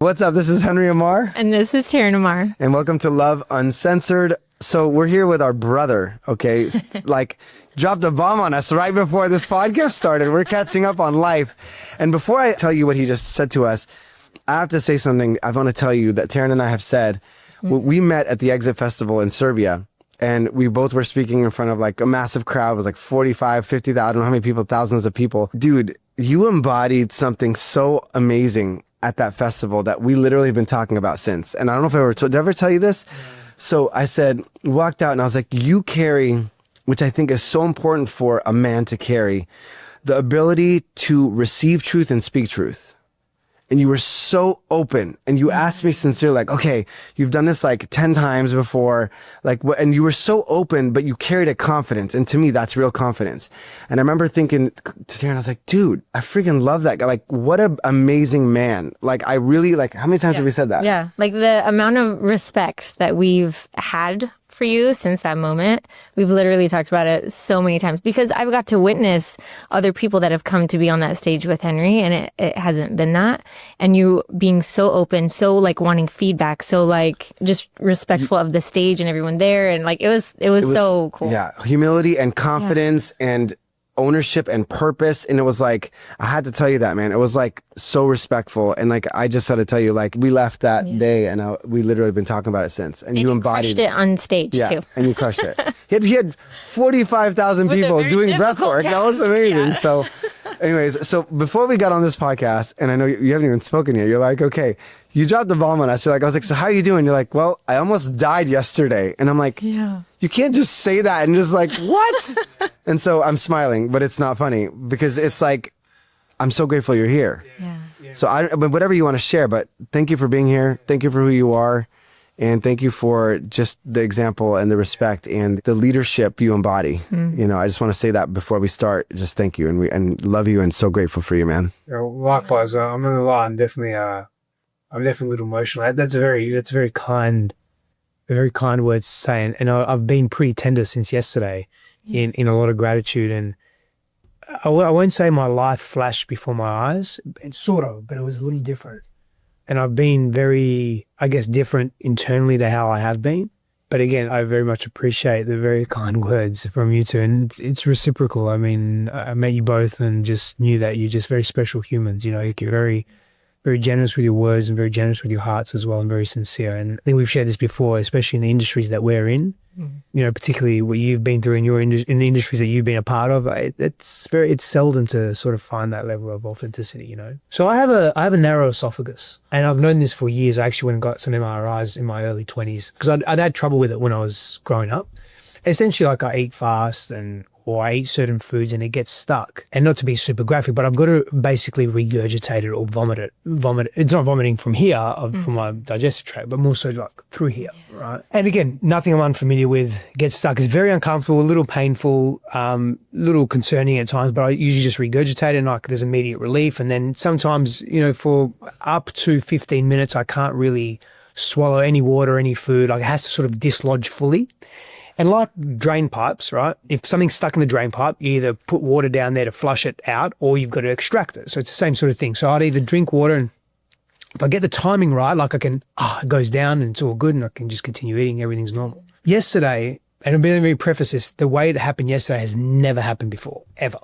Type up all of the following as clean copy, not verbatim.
What's up? This is Henry Ammar. And this is Terrin Ammar. And welcome to Love Uncensored. So we're here with our brother, okay? Dropped a bomb on us right before this podcast started. We're catching up on life. And before I tell you what he just said to us, I have to say something. I want to tell you that Terrin and I have said. We met at the Exit Festival in Serbia, and we both were speaking in front of like a massive crowd. It was like 45, 50,000, I don't know how many people, thousands of people. Dude, you embodied something so amazing at that festival that we literally have been talking about since. And I don't know if I ever did I ever tell you this? So I said, walked out and I was like, you carry, which I think is so important for a man to carry, the ability to receive truth and speak truth. And you were so open and you asked me sincerely, like, okay, you've done this like 10 times before, like, and you were so open, but you carried a confidence. And to me, that's real confidence. And I remember thinking to Terrin, I was like, dude, I freaking love that guy. Like, what an amazing man. Like, I really, like, how many times have we said that? Yeah. Like the amount of respect that we've had for you since that moment. We've literally talked about it so many times because I've got to witness other people that have come to be on that stage with Henry, and it hasn't been that. And you being so open, so like wanting feedback, so like just respectful of the stage and everyone there. And like it was so cool. Yeah. Humility and confidence and ownership and purpose. And it was like, I had to tell you that, man. It was like so respectful. And like, I just had to tell you, like, we left that day and we literally been talking about it since. And you embodied crushed it on stage too. And you crushed it. He had 45,000 people doing breath work. That was amazing. Yeah. So anyways, so before we got on this podcast, and I know you haven't even spoken yet, you're like, okay, you dropped the bomb on us. I was like, so how are you doing? You're like, well, I almost died yesterday. And I'm like, you can't just say that and just like, what? And so I'm smiling, but it's not funny because it's like, I'm so grateful you're here. Yeah. So whatever you want to share, but thank you for being here. Thank you for who you are. And thank you for just the example and the respect and the leadership you embody. You know, I just want to say that before we start. Just thank you and love you and so grateful for you, man. Likewise, I'm not gonna lie. I'm definitely a little emotional. That's a very kind words to say. And I've been pretty tender since yesterday, in a lot of gratitude. And I won't say my life flashed before my eyes, and sort of, but it was a little different. And I've been very, I guess, different internally to how I have been. But again, I very much appreciate the very kind words from you two. And it's reciprocal. I mean, I met you both and just knew that you're just very special humans. You know, you're very, very generous with your words and very generous with your hearts as well, and very sincere. And I think we've shared this before, especially in the industries that we're in. You know, particularly what you've been through in in the industries that you've been a part of. It's seldom to sort of find that level of authenticity, you know. So I have a narrow esophagus, and I've known this for years. I actually went and got some MRIs in my early 20s because I'd had trouble with it when I was growing up. Essentially, like I eat fast or I eat certain foods and it gets stuck. And not to be super graphic, but I've got to basically regurgitate it or vomit it. It's not vomiting from here, from my digestive tract, but more so like through here, right? And again, nothing I'm unfamiliar with. Gets stuck. It's very uncomfortable, a little painful, little concerning at times, but I usually just regurgitate it and like there's immediate relief. And then sometimes, you know, for up to 15 minutes, I can't really swallow any water, any food. Like it has to sort of dislodge fully. And like drain pipes, right? If something's stuck in the drain pipe, you either put water down there to flush it out or you've got to extract it. So it's the same sort of thing. So I'd either drink water and if I get the timing right, like I can, it goes down and it's all good and I can just continue eating, everything's normal. Yesterday, and I'm going to preface this, the way it happened yesterday has never happened before, ever.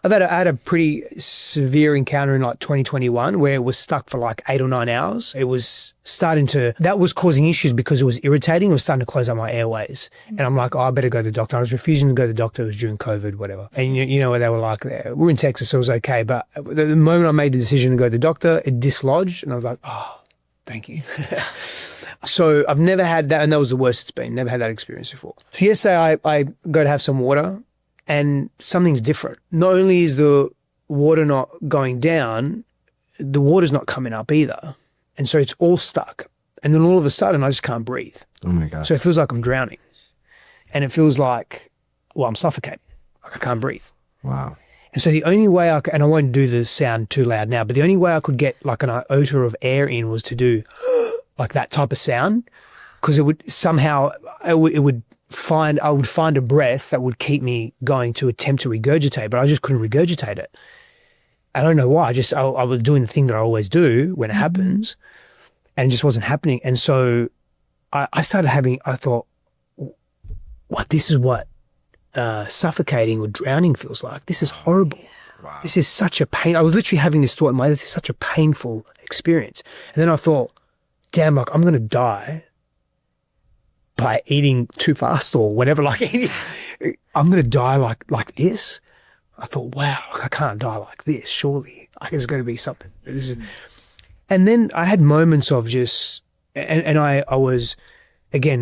I had a pretty severe encounter in like 2021 where it was stuck for like 8 or 9 hours. It was that was causing issues because it was irritating. It was starting to close up my airways. And I'm like, I better go to the doctor. I was refusing to go to the doctor. It was during COVID, whatever. And you know what they were like there. We're in Texas, so it was okay. But the moment I made the decision to go to the doctor, it dislodged. And I was like, thank you. So I've never had that. And that was the worst it's been. Never had that experience before. So yesterday I go to have some water. And something's different. Not only is the water not going down, the water's not coming up either. And so it's all stuck. And then all of a sudden, I just can't breathe. Oh my God. So it feels like I'm drowning. And it feels like, I'm suffocating. Like I can't breathe. Wow. And so the only way and I won't do the sound too loud now, but the only way I could get like an iota of air in was to do like that type of sound. Because it would somehow, I would find a breath that would keep me going to attempt to regurgitate, but I just couldn't regurgitate it. I don't know why. I was doing the thing that I always do when it happens. and it just wasn't happening. And so I thought, this is what suffocating or drowning feels like. This is horrible. Wow. This is such a pain. I was literally having this thought in my head, this is such a painful experience. And then I thought, damn, like I'm going to die by eating too fast or whatever. Like I'm going to die like this. I thought, wow, I can't die like this. Surely there's going to be something. And then I had moments of just, and I was, again,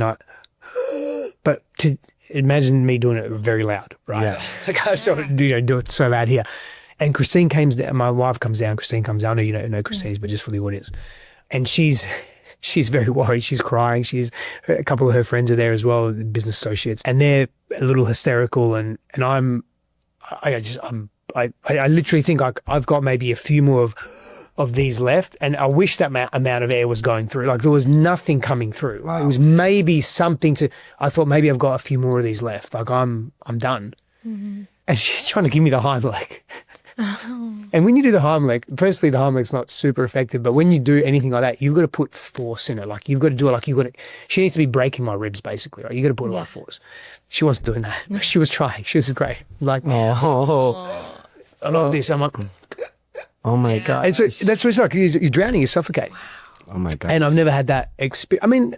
but to imagine me doing it very loud, right? Yeah. Like I sort of, do it so loud here. And Christine comes down, my wife comes down, Christine comes down. I know you don't know Christine's, but just for the audience. And she's very worried. She's crying. A couple of her friends are there as well, business associates, and they're a little hysterical. And I literally think I've got maybe a few more of these left, and I wish that amount of air was going through. Like there was nothing coming through. Wow. It was maybe something I thought maybe I've got a few more of these left. Like I'm done. Mm-hmm. And she's trying to give me the Heimlich. Oh. And when you do the Heimlich, firstly, the Heimlich's not super effective, but when you do anything like that, you've got to put force in it. Like you've got to do it like she needs to be breaking my ribs basically, right? You got to put a lot of force. She wasn't doing that. She was trying. She was great. Like, I like this. I'm like, oh my God. And so that's what it's like. You're drowning, you're suffocating. Oh my God. And I've never had that experience. I mean,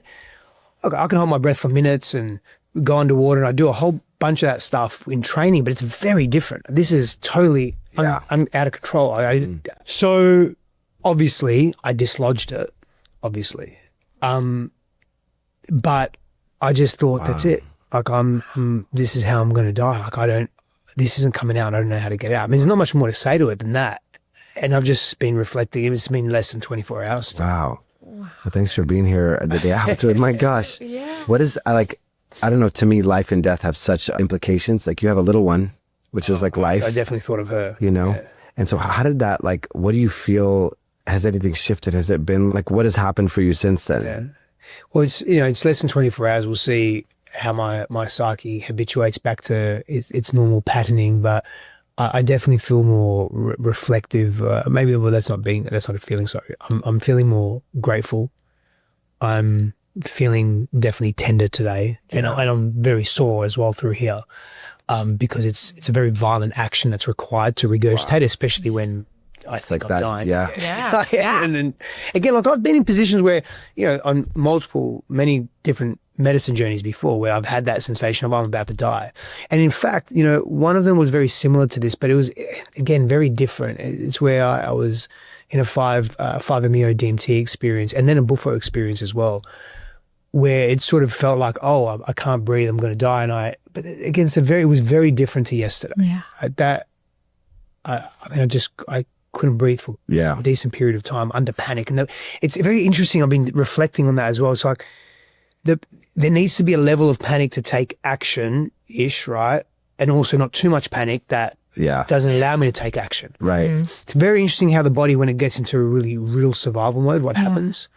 I can hold my breath for minutes and go underwater, and I do a whole bunch of that stuff in training, but it's very different. This is totally out of control. So obviously I dislodged it, obviously. But I just thought, that's it. Like this is how I'm going to die. Like this isn't coming out. I don't know how to get out. I mean, there's not much more to say to it than that. And I've just been reflecting. It's been less than 24 hours. Wow. Well, thanks for being here the day after. My gosh. Yeah. What is I don't know, to me, life and death have such implications. Like you have a little one, which is like life. I definitely thought of her. Yeah. And so how did that, what do you feel, has anything shifted? Has it been, what has happened for you since then? Yeah. Well, it's less than 24 hours. We'll see how my psyche habituates back to its normal patterning, but I definitely feel more reflective. Maybe that's not a feeling. Sorry, I'm feeling more grateful. I'm feeling definitely tender today, and I'm very sore as well through here, because it's a very violent action that's required to regurgitate, especially when I think I'm dying. Yeah. And then again, I've been in positions where on many different medicine journeys before where I've had that sensation of I'm about to die. And in fact, one of them was very similar to this, but it was, again, very different. It's where I was in a 5-MeO DMT experience and then a Bufo experience as well, where it sort of felt like, I can't breathe, I'm going to die. But again, it was very different to yesterday. Yeah. I couldn't breathe for a decent period of time under panic. And it's very interesting. I've been reflecting on that as well. It's like, there needs to be a level of panic to take action-ish, right? And also not too much panic that doesn't allow me to take action. Right. It's very interesting how the body, when it gets into a really real survival mode, what happens.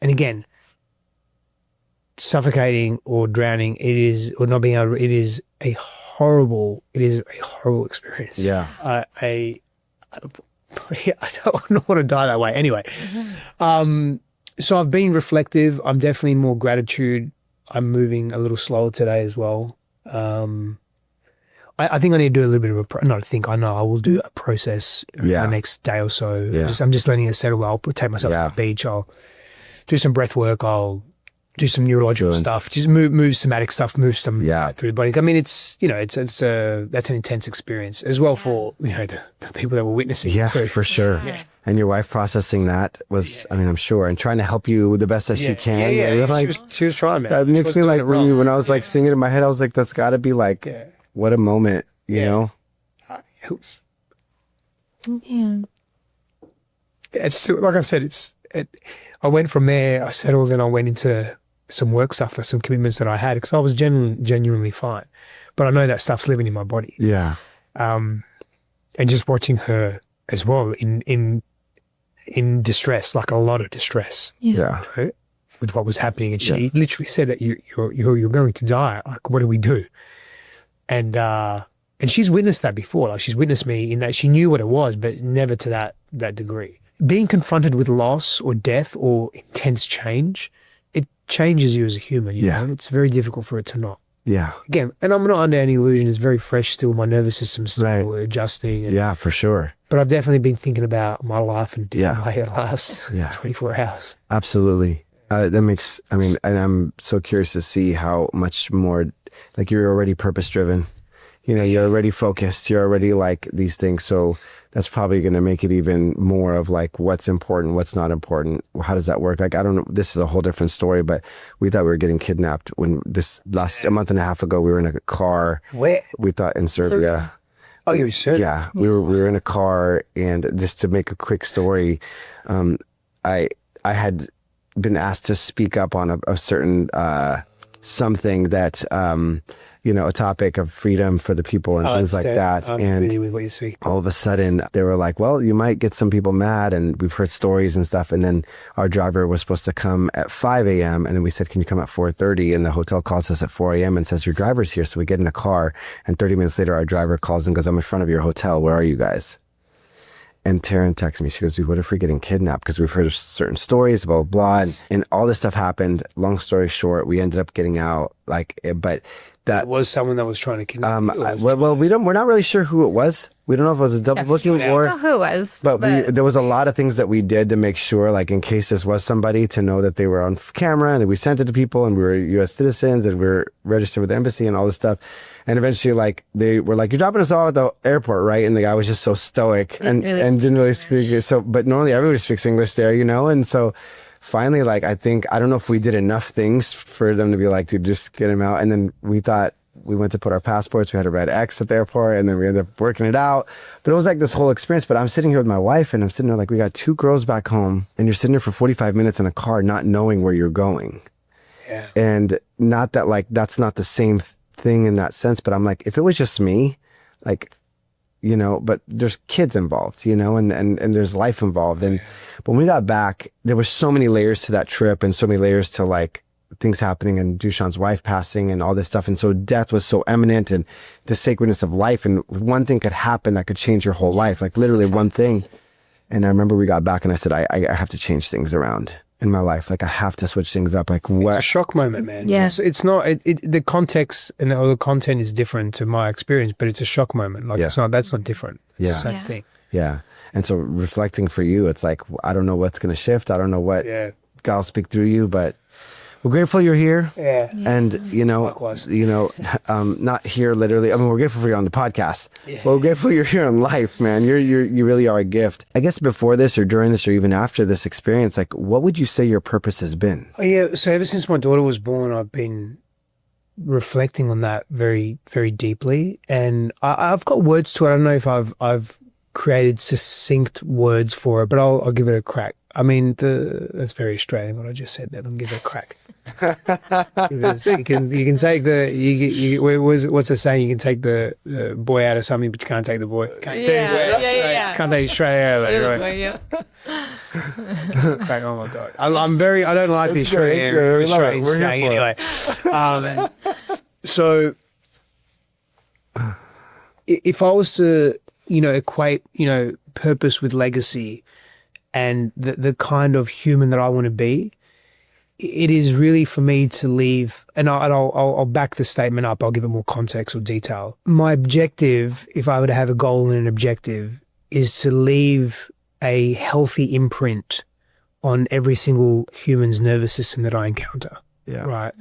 And again, suffocating or drowning, it is a horrible experience. Yeah. I don't want to die that way. Anyway, so I've been reflective. I'm definitely in more gratitude. I'm moving a little slower today as well. I think I need to do a little bit of I know I will do a process the next day or so. Yeah. I'm just letting it settle. I'll take myself to the beach. I'll do some breath work. I'll do some neurological stuff. Just move somatic stuff, move some through the body. I mean, it's that's an intense experience as well for the people that were witnessing it too. For sure. Yeah. And your wife processing that was, I mean, I'm sure, and trying to help you the best that she can. Yeah. She was trying, man. That makes me when I was singing in my head, I was like, that's got to be what a moment, you know? Oops. Yeah. It's like I said, I went from there, I settled, and I went into some work stuff for some commitments that I had because I was genuinely fine. But I know that stuff's living in my body. Yeah. And just watching her as well in distress, like a lot of distress. Yeah. With what was happening. And she literally said that you're going to die. Like, what do we do? And she's witnessed that before. Like, she's witnessed me in that she knew what it was, but never to that degree. being confronted with loss or death or intense change, it changes you as a human. You know? It's very difficult for it to not. Yeah. Again, and I'm not under any illusion, it's very fresh still. My nervous system's still adjusting. Yeah, for sure. But I've definitely been thinking about my life in a different way the last 24 hours. Absolutely. And I'm so curious to see how much more, like, you're already purpose driven. You know, you're already focused. You're already like these things. So that's probably going to make it even more of like what's important, what's not important. How does that work? Like, I don't know. This is a whole different story, but we thought we were getting kidnapped when a month and a half ago, we were in a car. Where? We thought in Serbia. Oh, you said? Yeah. We were in a car, and just to make a quick story, I had been asked to speak up on a certain, something that, a topic of freedom for the people and things like that. I'm and familiar with what you're speaking. all of a sudden they were like, well, you might get some people mad, and we've heard stories and stuff. And then our driver was supposed to come at 5 a.m. And then we said, can you come at 4:30? And the hotel calls us at 4 a.m. and says, your driver's here. So we get in a car, and 30 minutes later, our driver calls and goes, I'm in front of your hotel. Where are you guys? And Terrin texts me. She goes, dude, what if we're getting kidnapped? Because we've heard of certain stories, blah, blah, blah. And all this stuff happened. Long story short, we ended up getting out. But that It was someone that was trying to kidnap you? we're not really sure who it was. We don't know if it was a double booking I don't know who it was. But there was a lot of things that we did to make sure, like, in case this was somebody, to know that they were on camera, and that we sent it to people, and we were U.S. citizens, and we were registered with the embassy and all this stuff. And eventually, like, they were like, you're dropping us all at the airport, right? And the guy was just so stoic and didn't really speak. So, but normally everybody speaks English there, you know? And so finally, like, I don't know if we did enough things for them to be like, dude, just get him out. And then we thought, we went to put our passports. We had a red X at the airport, and then we ended up working it out. But it was like this whole experience. But I'm sitting here with my wife, and I'm sitting there like, we got 2 girls back home, and you're sitting there for 45 minutes in a car, not knowing where you're going. Yeah. And not that, like, that's not the same thing in that sense. But I'm like, if it was just me, like, you know, but there's kids involved, you know, and there's life involved. And but when we got back, there were so many layers to that trip, and so many layers to, like, things happening, and Dushan's wife passing and all this stuff. And so death was so imminent, and the sacredness of life, and one thing could happen that could change your whole life, like literally one thing. And I remember we got back, and I said, I have to change things around in my life. Like, I have to switch things up. Like, what? It's a shock moment, man. Yeah. It's not, the context and all the content is different to my experience, but it's a shock moment. Like, that's not different. It's the same thing. Yeah. And so reflecting for you, it's like, I don't know what's going to shift. I don't know what God will speak through you, but we're grateful you're here. Yeah. And, Likewise. Not here literally. I mean, we're grateful for you on the podcast, but we're grateful you're here in life, man. You really are a gift. I guess before this or during this or even after this experience, like, what would you say your purpose has been? Oh, yeah. So ever since my daughter was born, I've been reflecting on that very, very deeply. And I've got words to it. I don't know if I've created succinct words for it, but I'll give it a crack. I mean, that's very Australian what I just said. Then I'll give it a crack. Because you can take what's the saying? You can take the boy out of something, but you can't take the boy. Can't take it straight out of it. Right? Crack. Oh my god! I don't like the Australian saying anyway. So, if I was to equate purpose with legacy, and the kind of human that I want to be, it is really for me to leave, and I'll back the statement up. I'll give it more context or detail. My objective, if I were to have a goal and an objective, is to leave a healthy imprint on every single human's nervous system that I encounter. Yeah. Right.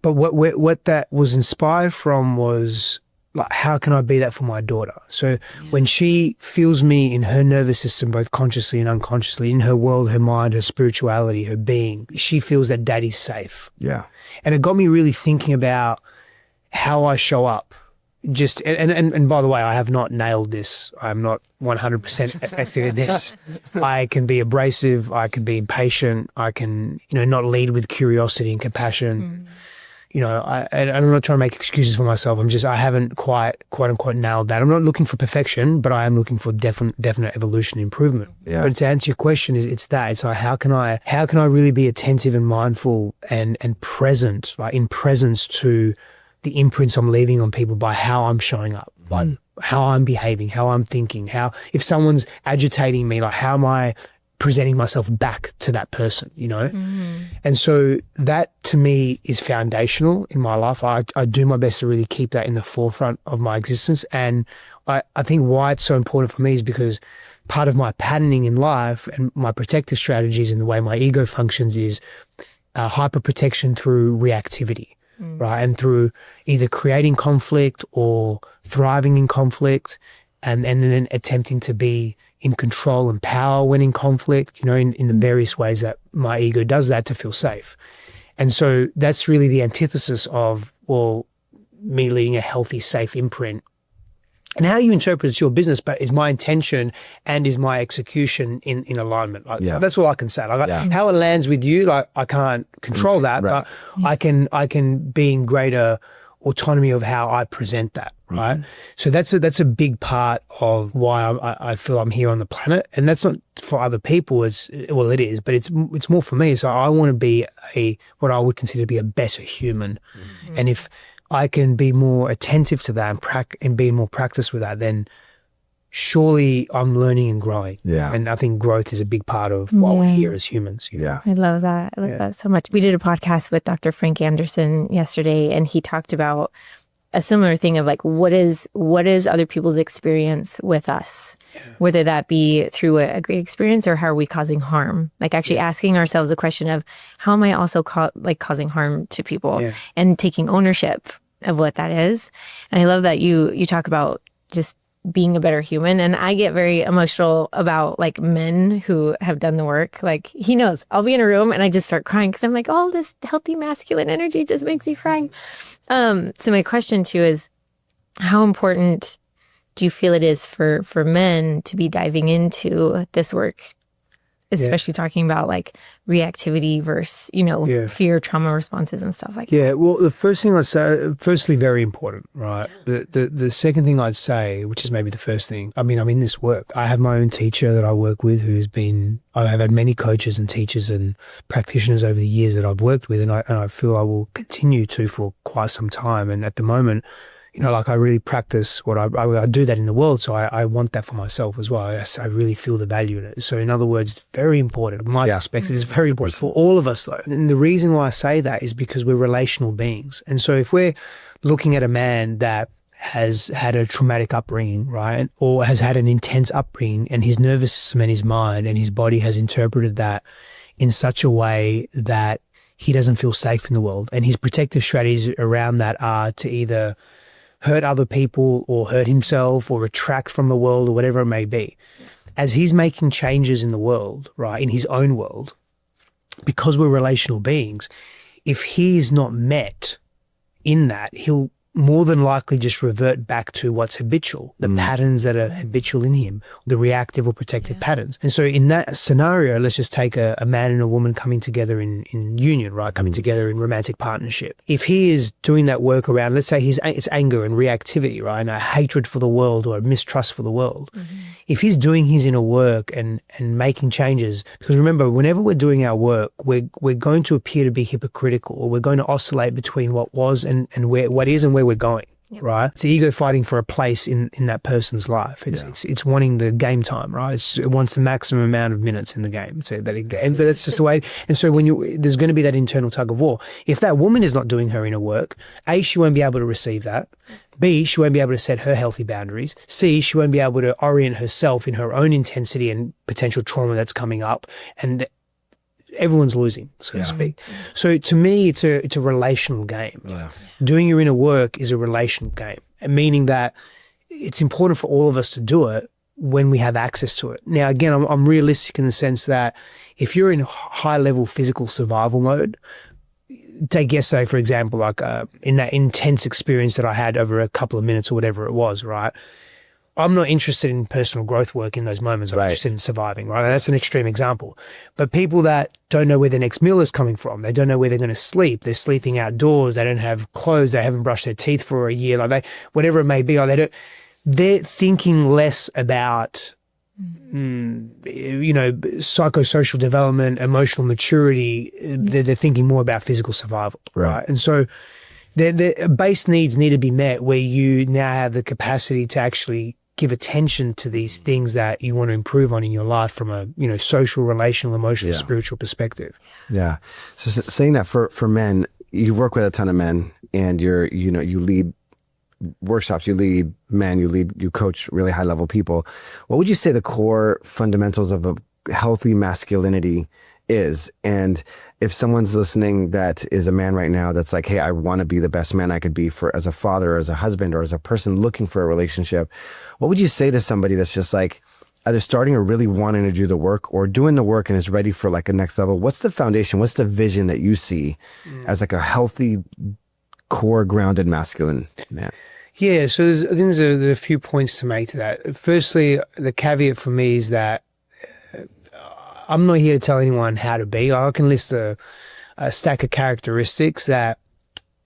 But what that was inspired from was, like, how can I be that for my daughter? So when she feels me in her nervous system, both consciously and unconsciously, in her world, her mind, her spirituality, her being, she feels that daddy's safe. Yeah. And it got me really thinking about how I show up. And by the way, I have not nailed this. I'm not 100% effective in this. I can be abrasive. I can be impatient. I can, not lead with curiosity and compassion. I'm not trying to make excuses for myself. I haven't quite unquote nailed that. I'm not looking for perfection, but I am looking for definite evolution and improvement. Yeah. But to answer your question, it's like, how can I really be attentive and mindful and present, like in presence to the imprints I'm leaving on people by how I'm showing up, by how I'm behaving, how I'm thinking, if someone's agitating me, like how am I presenting myself back to that person, you know? And so that to me is foundational in my life. I do my best to really keep that in the forefront of my existence. And I think why it's so important for me is because part of my patterning in life and my protective strategies and the way my ego functions is hyper protection through reactivity, right? And through either creating conflict or thriving in conflict and then attempting to be in control and power when in conflict, you know, in the various ways that my ego does that to feel safe. And so that's really the antithesis of, well, me leading a healthy, safe imprint. And how you interpret it's your business, but is my intention and is my execution in alignment? Like, that's all I can say. Like, how it lands with you, like I can't control that, but I can be in greater autonomy of how I present that, right? So that's a big part of why I feel I'm here on the planet, and that's not for other people. It is, but it's more for me. So I want to be what I would consider to be a better human, and if I can be more attentive to that and be more practiced with that, then surely I'm learning and growing. Yeah. And I think growth is a big part of why we're here as humans. Yeah. I love that. I love that so much. We did a podcast with Dr. Frank Anderson yesterday, and he talked about a similar thing of like, what is other people's experience with us, whether that be through a great experience or how are we causing harm? Like actually asking ourselves the question of how am I also causing harm to people and taking ownership of what that is. And I love that you talk about just being a better human. And I get very emotional about like men who have done the work. Like he knows I'll be in a room and I just start crying because I'm like, oh, this healthy masculine energy just makes me cry. So my question to you is, how important do you feel it is for men to be diving into this work? Especially talking about like reactivity versus, fear, trauma responses and stuff like that. Yeah, well, the first thing I'd say, firstly, very important, right? The second thing I'd say, which is maybe the first thing, I mean, I'm in this work. I have my own teacher that I work with I have had many coaches and teachers and practitioners over the years that I've worked with, and I feel I will continue to for quite some time. And at the moment, like I really practice what I do that in the world. So I want that for myself as well. I really feel the value in it. So in other words, it's very important. My perspective is very important for all of us though. And the reason why I say that is because we're relational beings. And so if we're looking at a man that has had a traumatic upbringing, right? Or has had an intense upbringing and his nervous system and his mind and his body has interpreted that in such a way that he doesn't feel safe in the world. And his protective strategies around that are to either hurt other people or hurt himself or retract from the world or whatever it may be. As he's making changes in the world, right, in his own world, because we're relational beings, if he's not met in that, he'll more than likely just revert back to what's habitual, the patterns that are habitual in him, the reactive or protective patterns. And so in that scenario, let's just take a man and a woman coming together in union, right? Coming together in romantic partnership. If he is doing that work around, let's say it's anger and reactivity, right? And a hatred for the world or a mistrust for the world. If he's doing his inner work and making changes, because remember, whenever we're doing our work, we're going to appear to be hypocritical, or we're going to oscillate between what was and what is and where we're going, right? It's the ego fighting for a place in that person's life. It's wanting the game time, right? It wants the maximum amount of minutes in the game. So and that's just the way. And so there's going to be that internal tug of war. If that woman is not doing her inner work, A, she won't be able to receive that. B, she won't be able to set her healthy boundaries. C, she won't be able to orient herself in her own intensity and potential trauma that's coming up. And everyone's losing, so to speak. So to me, it's a relational game. Doing your inner work is a relational game, meaning that it's important for all of us to do it when we have access to it. Now, again, I'm realistic in the sense that if you're in high level physical survival mode, take yesterday, for example, like in that intense experience that I had over a couple of minutes or whatever it was, right? I'm not interested in personal growth work in those moments. I'm interested in surviving, right? That's an extreme example. But people that don't know where their next meal is coming from, they don't know where they're going to sleep. They're sleeping outdoors. They don't have clothes. They haven't brushed their teeth for a year. Like whatever it may be. Like they're thinking less about, psychosocial development, emotional maturity. They're thinking more about physical survival, right? And so the base needs need to be met where you now have the capacity to actually give attention to these things that you want to improve on in your life from a, social, relational, emotional, spiritual perspective. Yeah. So saying that for men, you work with a ton of men, and you lead workshops, you lead men, you coach really high level people. What would you say the core fundamentals of a healthy masculinity is? And if someone's listening that is a man right now that's like, hey, I want to be the best man I could be as a father, or as a husband, or as a person looking for a relationship, what would you say to somebody that's just like either starting or really wanting to do the work, or doing the work and is ready for like a next level? What's the foundation? What's the vision that you see as like a healthy, core grounded masculine man? Yeah, so I think there's a few points to make to that. Firstly, the caveat for me is that I'm not here to tell anyone how to be. I can list a stack of characteristics that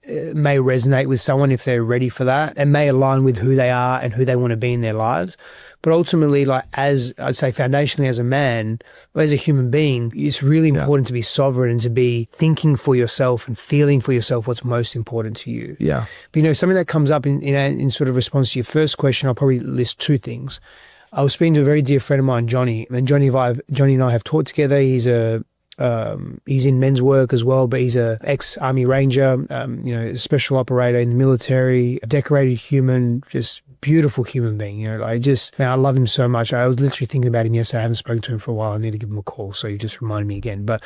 may resonate with someone if they're ready for that, and may align with who they are and who they want to be in their lives. But ultimately, like, as I'd say, foundationally as a man, or as a human being, it's really important to be sovereign and to be thinking for yourself and feeling for yourself what's most important to you. Yeah. But, something that comes up in sort of response to your first question, I'll probably list two things. I was speaking to a very dear friend of mine, Johnny, and Johnny and I have taught together. He's in men's work as well, but he's a ex-Army Ranger, a special operator in the military, a decorated human, just beautiful human being. I love him so much. I was literally thinking about him yesterday. I haven't spoken to him for a while. I need to give him a call. So you just reminded me again. But,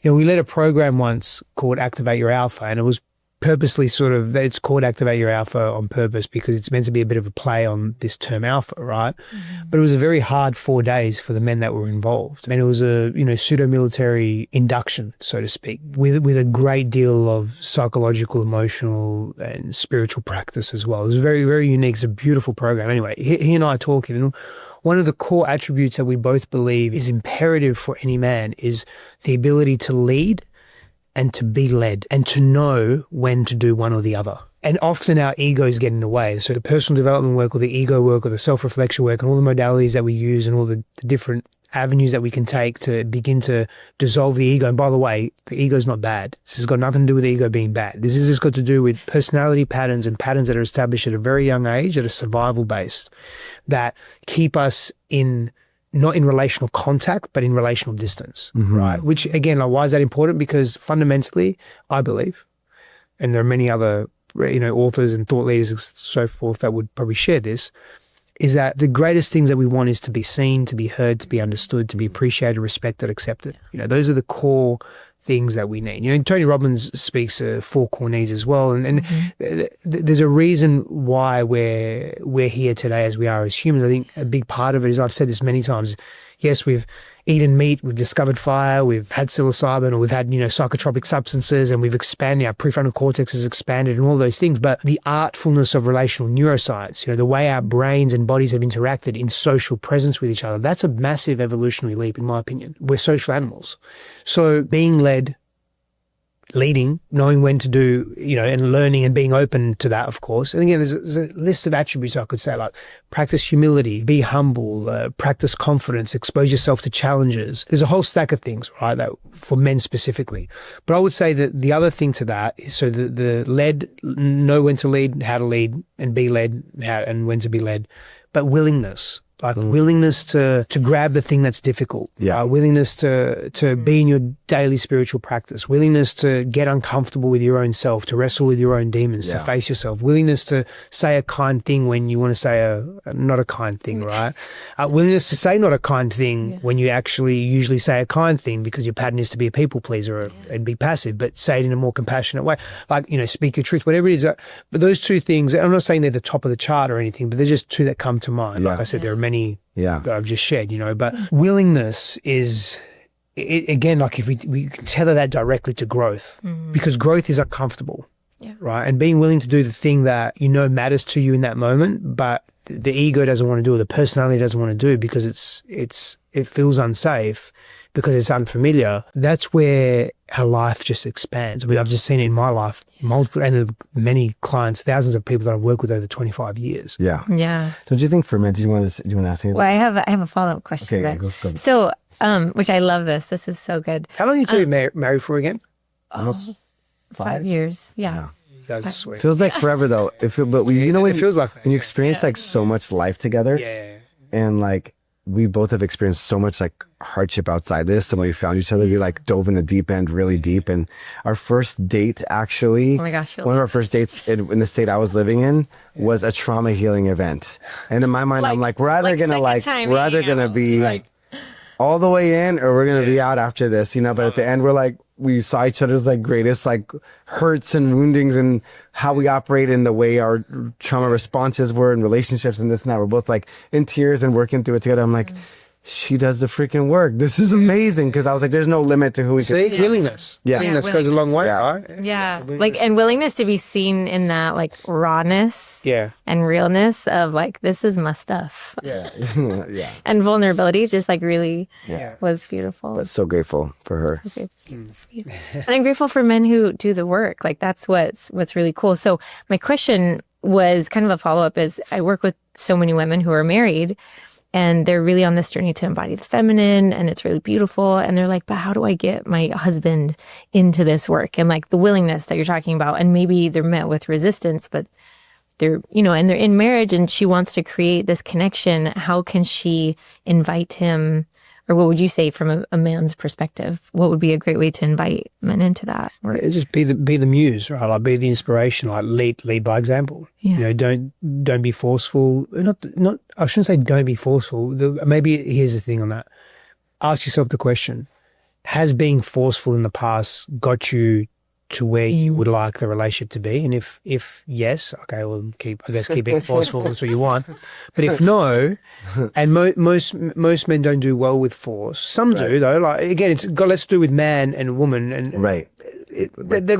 we led a program once called Activate Your Alpha, and it was purposely it's called Activate Your Alpha on purpose because it's meant to be a bit of a play on this term alpha, right? Mm-hmm. But it was a very hard 4 days for the men that were involved. And it was a, pseudo-military induction, so to speak, with a great deal of psychological, emotional and spiritual practice as well. It was very, very unique. It's a beautiful program. Anyway, he and I are talking, and one of the core attributes that we both believe is imperative for any man is the ability to lead and to be led, and to know when to do one or the other. And often our egos get in the way. So the personal development work, or the ego work, or the self-reflection work, and all the modalities that we use, and all the different avenues that we can take to begin to dissolve the ego. And by the way, the ego is not bad. This has got nothing to do with the ego being bad. This has just got to do with personality patterns, and patterns that are established at a very young age, that are survival based, that keep us not in relational contact, but in relational distance, right? Which, again, why is that important? Because fundamentally, I believe, and there are many other, authors and thought leaders and so forth that would probably share this, is that the greatest things that we want is to be seen, to be heard, to be understood, to be appreciated, respected, accepted. Those are the core things that we need. Tony Robbins speaks of 4 core needs as well. And there's a reason why we're here today as we are as humans. I think a big part of it is, I've said this many times, yes, we've eaten meat, we've discovered fire, we've had psilocybin, or we've had, psychotropic substances, and we've expanded, our prefrontal cortex has expanded and all those things. But the artfulness of relational neuroscience, the way our brains and bodies have interacted in social presence with each other, that's a massive evolutionary leap, in my opinion. We're social animals. So being led, leading, knowing when to do, and learning and being open to that, of course. And again, there's a list of attributes I could say, like practice humility, be humble, practice confidence, expose yourself to challenges. There's a whole stack of things, right, that for men specifically. But I would say that the other thing to that is, so the led, know when to lead, how to lead, and be led, and when to be led, but willingness. Like willingness to grab the thing that's difficult, willingness to be in your daily spiritual practice, willingness to get uncomfortable with your own self, to wrestle with your own demons, to face yourself, willingness to say a kind thing when you want to say a not a kind thing, right? Willingness to say not a kind thing when you actually usually say a kind thing, because your pattern is to be a people pleaser and be passive, but say it in a more compassionate way. Like, speak your truth, whatever it is. But those two things, I'm not saying they're the top of the chart or anything, but they're just two that come to mind. Like I said, there are many that I've just shared, but willingness is, again, like if we can tether that directly to growth, because growth is uncomfortable, right? And being willing to do the thing that matters to you in that moment, but the ego doesn't want to do, or the personality doesn't want to do, because it feels unsafe, because it's unfamiliar. That's where our life just expands. I mean, I've just seen it in my life, multiple, and many clients, thousands of people that I've worked with over 25 years. Yeah. Yeah. Don't you think, for men, do you want to ask anything? Well, I have a follow-up question. Okay, go for it. So, which I love this. This is so good. How long are you two married for again? Almost 5 years. Yeah. Guys are sweet. Feels like forever though. But it feels like that, when you experience like so much life together, and like we both have experienced so much like hardship outside this. And when we found each other, we like dove in the deep end really deep. And our first date, actually, Oh my gosh. one of our first dates in the state I was living in was a trauma healing event. And in my mind, I'm like, we're either gonna be like all the way in, or we're gonna be out after this, But at the end, we're like, we saw each other's like greatest like hurts and woundings and how we operate and the way our trauma responses were in relationships and this and that. We're both like in tears and working through it together. I'm like, she does the freaking work. This is amazing. Cause I was like, there's no limit to who we see. Willingness. Yeah. Willingness goes a long way, right? Yeah. Like, and willingness to be seen in that like rawness and realness of like, this is my stuff. Yeah. Yeah. And vulnerability just like really was beautiful. But so grateful for her. And I'm grateful for men who do the work. Like that's what's really cool. So my question was kind of a follow-up is I work with so many women who are married and they're really on this journey to embody the feminine and it's really beautiful. And they're like, but how do I get my husband into this work? And like the willingness that you're talking about, and maybe they're met with resistance, but they're, and they're in marriage and she wants to create this connection. How can she invite him? Or what would you say from a man's perspective? What would be a great way to invite men into that? Or just be the muse, right? Like be the inspiration, like lead by example. Yeah. Don't be forceful. Not. I shouldn't say don't be forceful. Maybe here's the thing on that. Ask yourself the question: has being forceful in the past got you to where you would like the relationship to be? And if yes, okay, well, keep being forceful. That's what you want. But if no, and most men don't do well with force. Some do though. Like again, it's got less to do with man and woman. And right. They're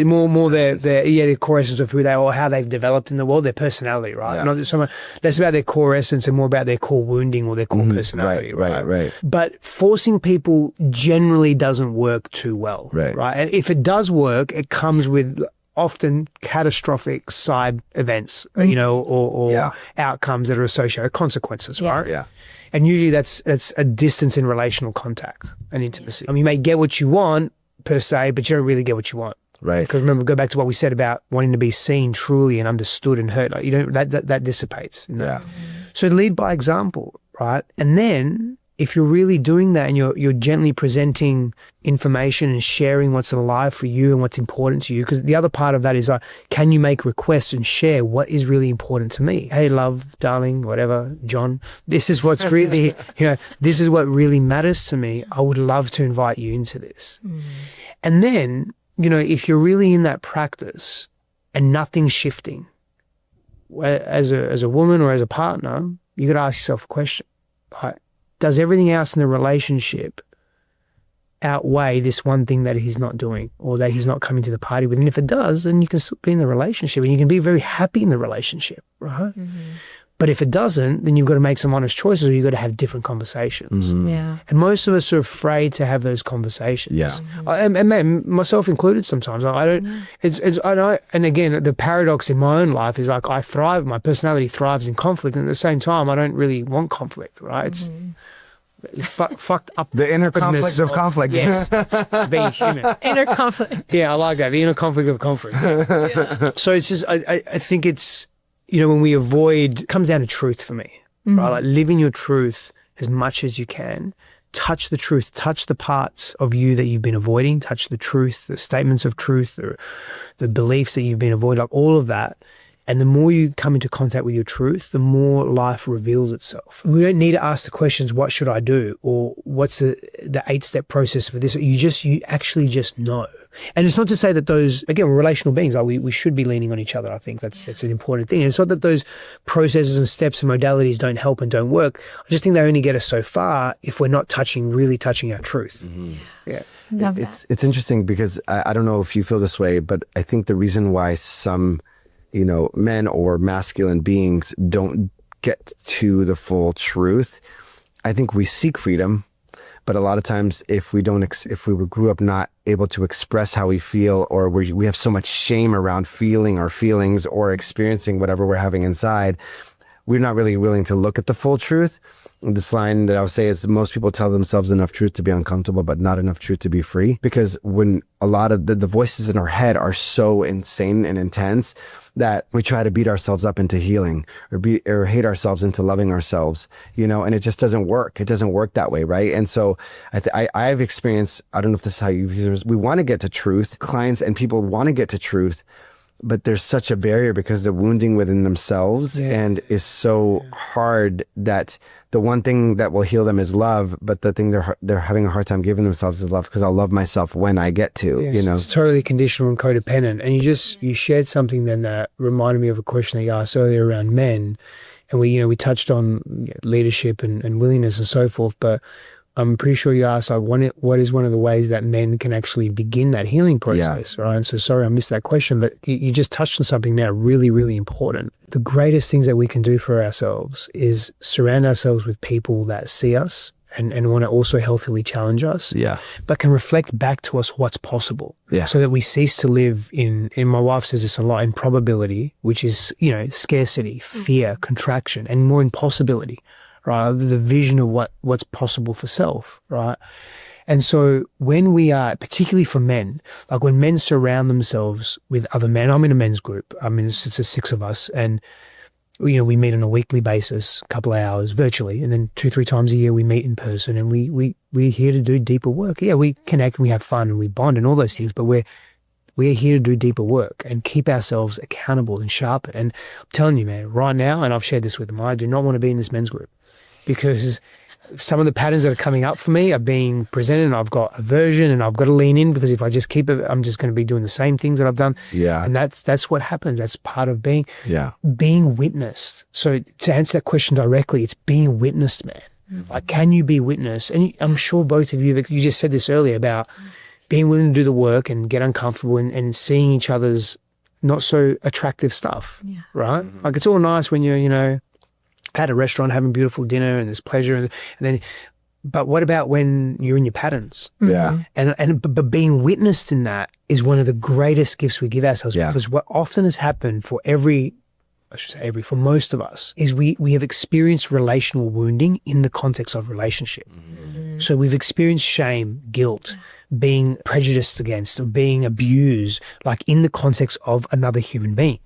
more their core essence of who they are or how they've developed in the world, their personality, right? Yeah. Not so much less about their core essence and more about their core wounding or their core personality, right? But forcing people generally doesn't work too well, right? And if it does work, it comes with often catastrophic side events, or outcomes that are associated with consequences, right? Yeah. And usually that's a distance in relational contact and intimacy. I mean, you may get what you want per se, but you don't really get what you want. Right. Because remember, go back to what we said about wanting to be seen truly and understood and heard. Like that dissipates. Yeah. So lead by example, right? And then if you're really doing that and you're gently presenting information and sharing what's alive for you and what's important to you, because the other part of that is can you make requests and share what is really important to me? Hey, love, darling, whatever, John, this is what's really, this is what really matters to me. I would love to invite you into this. And then, if you're really in that practice and nothing's shifting, as a woman or as a partner, you got to ask yourself a question, right? Does everything else in the relationship outweigh this one thing that he's not doing or that he's not coming to the party with? And if it does, then you can still be in the relationship and you can be very happy in the relationship, right? But if it doesn't, then you've got to make some honest choices or you've got to have different conversations. Yeah. And most of us are afraid to have those conversations. Yeah. And myself included sometimes. I don't, and again, the paradox in my own life is like my personality thrives in conflict. And at the same time, I don't really want conflict, right? It's fucked up. The inner conflict of conflict. Yes. Being human. Inner conflict. Yeah, I like that. The inner conflict of conflict. So it's just, I think it's, when we avoid, it comes down to truth for me, right? Like living your truth as much as you can. Touch the truth, touch the parts of you that you've been avoiding, touch the truth, the statements of truth, the beliefs that you've been avoiding, like all of that. And the more you come into contact with your truth, the more life reveals itself. We don't need to ask the questions, what should I do? Or what's the 8-step process for this? You actually just know. And it's not to say that those, again, we're relational beings. We should be leaning on each other. I think that's an important thing. And it's not that those processes and steps and modalities don't help and don't work. I just think they only get us so far if we're not really touching our truth. Yeah. Love that. It's interesting because I don't know if you feel this way, but I think the reason why some men or masculine beings don't get to the full truth. I think we seek freedom, but a lot of times if we grew up not able to express how we feel, or we have so much shame around feeling our feelings or experiencing whatever we're having inside, we're not really willing to look at the full truth. This line that I'll say is most people tell themselves enough truth to be uncomfortable, but not enough truth to be free. Because when a lot of the voices in our head are so insane and intense that we try to beat ourselves up into healing or hate ourselves into loving ourselves, and it just doesn't work. It doesn't work that way, right? And so I've experienced, I don't know if this is how we want to get to truth. Clients and people want to get to truth, but there's such a barrier because the wounding within themselves and is so hard that the one thing that will heal them is love, but the thing they're having a hard time giving themselves is love, because I'll love myself when I get to, It's totally conditional and codependent. And you shared something then that reminded me of a question that you asked earlier around men. And we touched on leadership and willingness and so forth, but I'm pretty sure you asked, what is one of the ways that men can actually begin that healing process, right? And so sorry I missed that question, but you just touched on something now really, really important. The greatest things that we can do for ourselves is surround ourselves with people that see us and want to also healthily challenge us, but can reflect back to us what's possible, so that we cease to live in my wife says this a lot, in probability, which is, scarcity, fear, contraction, and more in possibility. Right, the vision of what's possible for self, right? And so when we are, particularly for men, like when men surround themselves with other men, I'm in a men's group. I mean, it's a 6 of us, and we meet on a weekly basis, a couple of hours virtually, and then 2-3 times a year we meet in person, and we're here to do deeper work. Yeah, we connect and we have fun and we bond and all those things, but we're here to do deeper work and keep ourselves accountable and sharpen. And I'm telling you, man, right now, and I've shared this with them, I do not want to be in this men's group, because some of the patterns that are coming up for me are being presented, and I've got aversion, and I've got to lean in, because if I just keep it, I'm just going to be doing the same things that I've done. Yeah. And that's what happens. That's part of being witnessed. So to answer that question directly, it's being witnessed, man. Mm-hmm. Like, can you be witnessed? And I'm sure both of you just said this earlier about being willing to do the work and get uncomfortable and seeing each other's not so attractive stuff, right? Mm-hmm. Like, it's all nice when you're, at a restaurant having beautiful dinner and there's pleasure, and then, but what about when you're in your patterns? Yeah. But being witnessed in that is one of the greatest gifts we give ourselves, because what often has happened for for most of us is we have experienced relational wounding in the context of relationship. Mm-hmm. So we've experienced shame, guilt, being prejudiced against, or being abused, like in the context of another human being.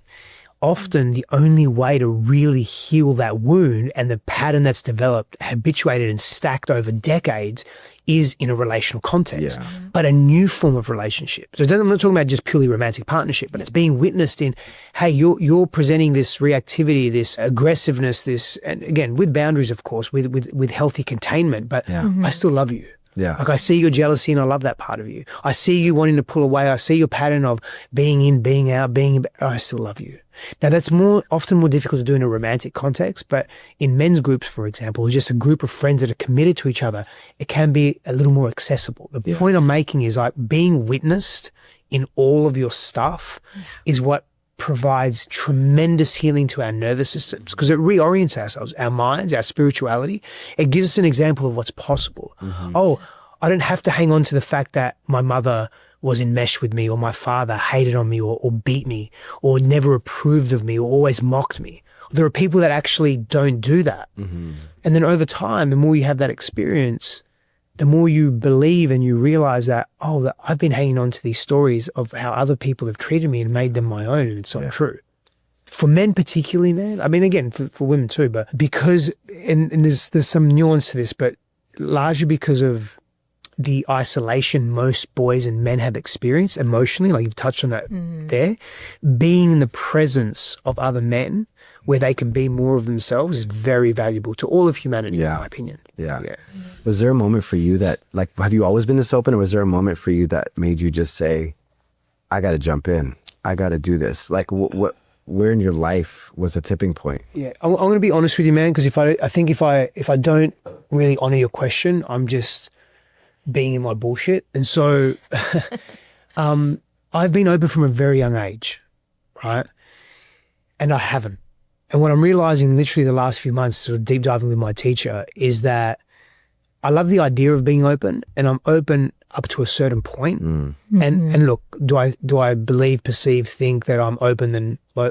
Often the only way to really heal that wound and the pattern that's developed, habituated and stacked over decades is in a relational context, but a new form of relationship. So I'm not talking about just purely romantic partnership, but it's being witnessed in, hey, you're presenting this reactivity, this aggressiveness, this, and again, with boundaries, of course, with healthy containment, but I still love you. Yeah. Like, I see your jealousy and I love that part of you. I see you wanting to pull away. I see your pattern of being in, being out, I still love you. Now, that's often more difficult to do in a romantic context, but in men's groups, for example, just a group of friends that are committed to each other, it can be a little more accessible. The point I'm making is, like, being witnessed in all of your stuff is what provides tremendous healing to our nervous systems, because it reorients ourselves, our minds, our spirituality. It gives us an example of what's possible. Mm-hmm. Oh, I don't have to hang on to the fact that my mother was enmeshed with me, or my father hated on me, or beat me, or never approved of me, or always mocked me. There are people that actually don't do that. Mm-hmm. And then over time, the more you have that experience, the more you believe and you realize that, that I've been hanging on to these stories of how other people have treated me and made them my own, and it's not true. For men particularly, man, I mean, again, for women too, but because, and there's some nuance to this, but largely because of the isolation most boys and men have experienced emotionally, like you've touched on that there, being in the presence of other men where they can be more of themselves is very valuable to all of humanity, in my opinion. Yeah. Was there a moment for you that, like, have you always been this open, or was there a moment for you that made you just say, I got to jump in, I got to do this? Like, where in your life was a tipping point? Yeah, I'm going to be honest with you, man, because if I don't really honor your question, I'm just being in my bullshit. And so I've been open from a very young age, right? And I haven't. And what I'm realizing literally the last few months, sort of deep diving with my teacher, is that I love the idea of being open, and I'm open up to a certain point. And look, do I believe, perceive, think that I'm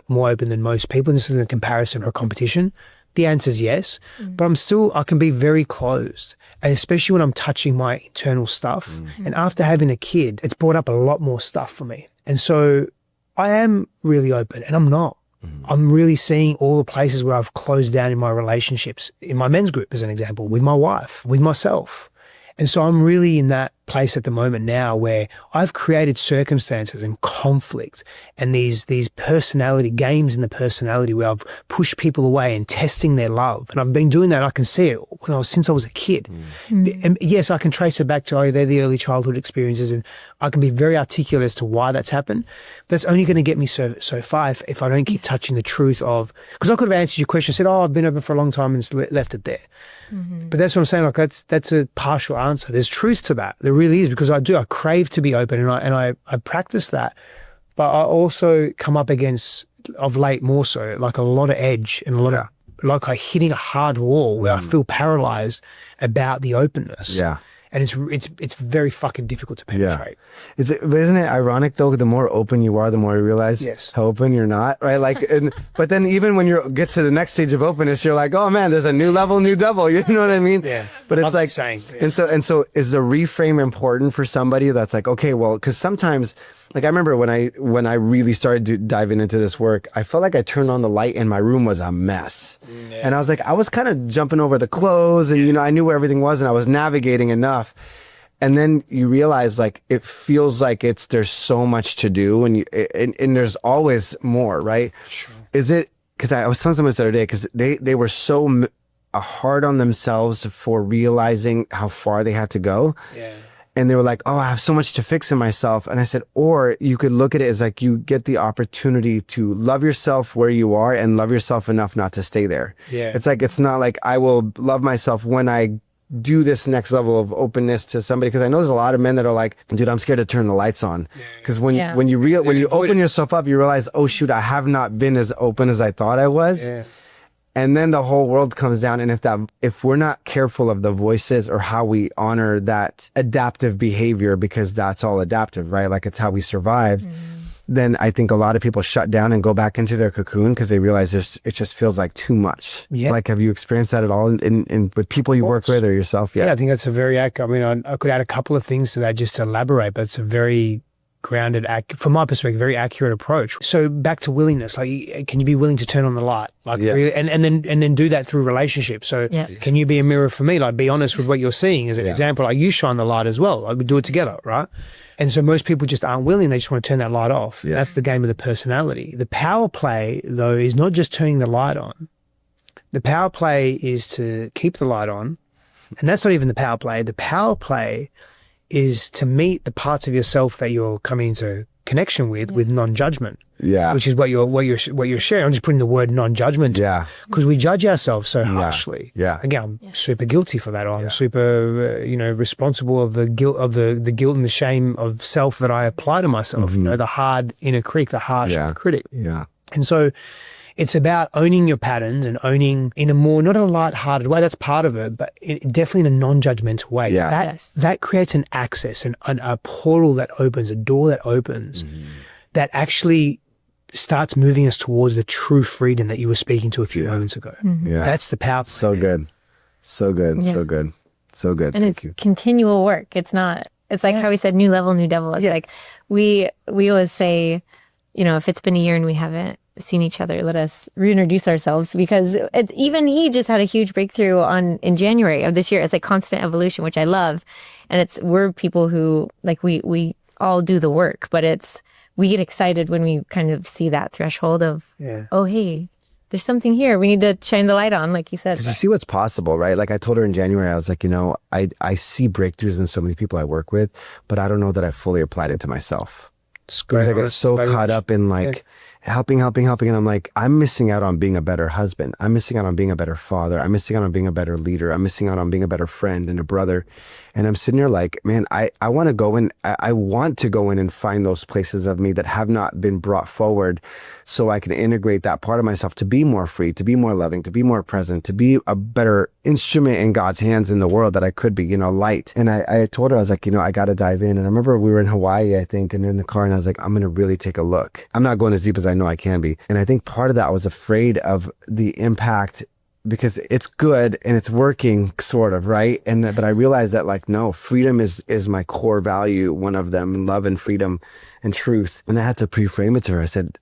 more open than most people? And this is a comparison or a competition. The answer is yes, but I can be very closed. And especially when I'm touching my internal stuff. And after having a kid, it's brought up a lot more stuff for me. And so I am really open, and I'm not. I'm really seeing all the places where I've closed down in my relationships, in my men's group, as an example, with my wife, with myself. And so I'm really in that place at the moment now where I've created circumstances and conflict and these personality games in the personality where I've pushed people away and testing their love. And I've been doing that. I can see it since I was a kid. And yes, I can trace it back to, they're the early childhood experiences, and I can be very articulate as to why that's happened. That's only going to get me so far if I don't keep touching the truth of, because I could have answered your question and said, I've been open for a long time, and left it there. But that's what I'm saying. Like that's a partial answer. There's truth to that. There really is, because I crave to be open, and I practice that. But I also come up against, of late more so, like a lot of edge and a lot of like hitting a hard wall where I feel paralyzed about the openness. Yeah. And it's very fucking difficult to penetrate. Yeah. Isn't it ironic though? The more open you are, the more you realize how open you're not, right? Like, but then even when you get to the next stage of openness, you're like, oh man, there's a new level, new devil. You know what I mean? Yeah. But it's like, and so is the reframe important for somebody that's like, okay, well, because sometimes, like I remember when I really started diving into this work, I felt like I turned on the light and my room was a mess. Yeah. And I was like, I was kind of jumping over the clothes, and I knew where everything was, and I was navigating enough. And then you realize, like, it feels like there's so much to do, and there's always more, right? Sure. Is it, because I was telling someone this the other day, because they were so hard on themselves for realizing how far they had to go. Yeah. And they were like, oh, I have so much to fix in myself. And I said, or you could look at it as like you get the opportunity to love yourself where you are and love yourself enough not to stay there. Yeah. It's like, it's not like I will love myself when I do this next level of openness to somebody. Because I know there's a lot of men that are like, dude, I'm scared to turn the lights on. Because when you open yourself up, you realize, oh shoot, I have not been as open as I thought I was. Yeah. And then the whole world comes down. And if we're not careful of the voices or how we honor that adaptive behavior, because that's all adaptive, right? Like it's how we survived. Then I think a lot of people shut down and go back into their cocoon because they realize it just feels like too much. Yeah. Like, have you experienced that at all in with people you work with or yourself? Yeah, I think that's a very accurate. I mean, I could add a couple of things to that just to elaborate, but it's a very grounded, from my perspective, very accurate approach. So back to willingness, like, can you be willing to turn on the light? Like, really, and then do that through relationships. So can you be a mirror for me? Like, be honest with what you're seeing as an example. Like, you shine the light as well. Like, we do it together, right? And so most people just aren't willing. They just want to turn that light off. Yeah. That's the game of the personality. The power play, though, is not just turning the light on. The power play is to keep the light on. And that's not even the power play. The power play is to meet the parts of yourself that you're coming into connection with non-judgment. Yeah. Which is what you're sharing. I'm just putting the word non-judgment. Yeah. Because we judge ourselves so harshly. Yeah. Again, I'm super guilty for that. I'm super, responsible of the guilt the guilt and the shame of self that I apply to myself. Mm-hmm. The hard inner critic, the harsh inner critic. Yeah. And so it's about owning your patterns and owning in a more, not a light-hearted way, that's part of it, but definitely in a non-judgmental way. Yeah. That creates an access and a portal that opens, a door that opens, that actually starts moving us towards the true freedom that you were speaking to a few moments ago. Mm-hmm. Yeah. That's the power. So good. So good. Yeah. So good. So good. And it's continual work. It's not, it's like how we said, new level, new devil. It's like we always say, if it's been a year and we haven't seen each other, let us reintroduce ourselves, because even he just had a huge breakthrough in January of this year. It's like constant evolution, which I love. And we're people who, like, we all do the work, but we get excited when we kind of see that threshold of, oh, hey, there's something here. We need to shine the light on, like you said. Because you see what's possible, right? Like I told her in January, I was like, I see breakthroughs in so many people I work with, but I don't know that I fully applied it to myself. Because I get so caught up in helping. And I'm like, I'm missing out on being a better husband. I'm missing out on being a better father. I'm missing out on being a better leader. I'm missing out on being a better friend and a brother. And I'm sitting there like, man, I want to go in. I want to go in and find those places of me that have not been brought forward so I can integrate that part of myself to be more free, to be more loving, to be more present, to be a better instrument in God's hands in the world that I could be, light. And I told her, I was like, I got to dive in. And I remember we were in Hawaii, I think, and in the car, and I was like, I'm going to really take a look. I'm not going as deep as I know I can be. And I think part of that, I was afraid of the impact because it's good and it's working sort of, right? But I realized that like, no, freedom is my core value, one of them, love and freedom and truth. And I had to pre-frame it to her. I said,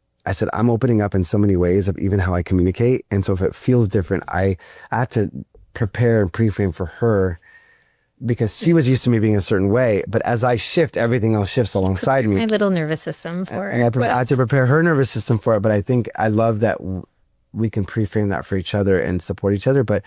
I'm opening up in so many ways of even how I communicate. And so if it feels different, I had to prepare and pre-frame for her because she was used to me being a certain way. But as I shift, everything else shifts alongside me. My little nervous system for it. And I had to prepare her nervous system for it. But I think I love that we can pre-frame that for each other and support each other. But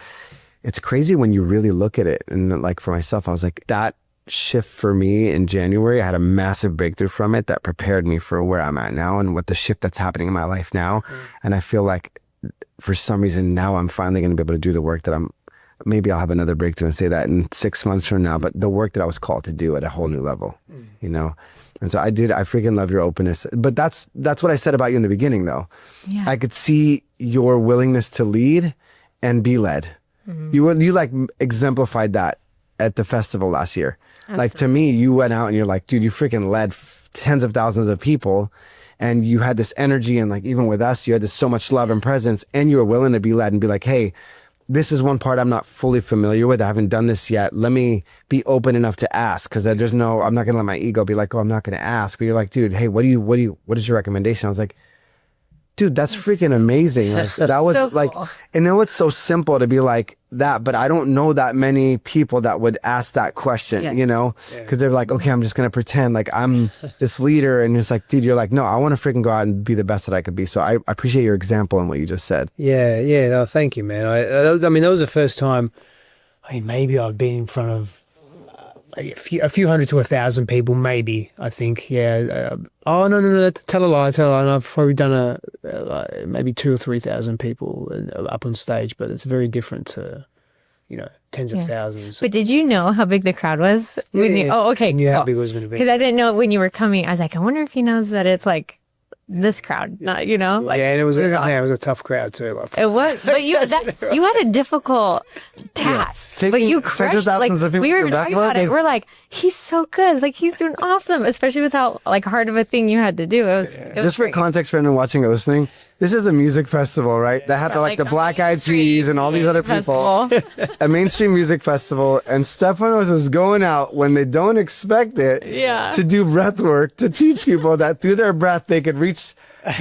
it's crazy when you really look at it. And like for myself, I was like, that shift for me in January, I had a massive breakthrough from it that prepared me for where I'm at now and what the shift that's happening in my life now. And I feel like for some reason now I'm finally going to be able to do the work that maybe I'll have another breakthrough and say that in 6 months from now, but the work that I was called to do at a whole new level, And so I freaking love your openness. But that's what I said about you in the beginning though. Yeah. I could see your willingness to lead and be led. Mm-hmm. You like exemplified that at the festival last year. Absolutely. Like to me, you went out and you're like, dude, you freaking led tens of thousands of people and you had this energy and like, even with us, you had this so much love and presence and you were willing to be led and be like, hey, this is one part I'm not fully familiar with. I haven't done this yet. Let me be open enough to ask. Cause I'm not going to let my ego be like, oh, I'm not going to ask. But you're like, dude, hey, what is your recommendation? I was like, dude, that's freaking amazing. Like, that was so like, cool. And it's so simple to be like that, but I don't know that many people that would ask that question, because they're like, okay, I'm just going to pretend like I'm this leader. And it's like, dude, you're like, no, I want to freaking go out and be the best that I could be. So I appreciate your example and what you just said. Yeah. No, thank you, man. I mean, that was the first time, maybe I've been in front of a few hundred to 1,000 people, maybe, I think. Yeah. No. Tell a lie. And I've probably done maybe 2,000 or 3,000 people up on stage, but it's very different to, tens of thousands. But did you know how big the crowd was? Oh, okay. I knew how big it was going to be. Because I didn't know when you were coming. I was like, I wonder if he knows that it's like this crowd, not, Like, yeah, and it was a tough crowd too. It was, but you had a difficult task, but you crushed. Like we were talking about it, we're like, he's so good, like he's doing awesome, especially with how like hard of a thing you had to do. It was just for context for anyone watching or listening. This is a music festival, right? That had the Black Eyed Peas and all these other people. A mainstream music festival. And Stefanos is going out when they don't expect it to do breath work, to teach people that through their breath they could reach a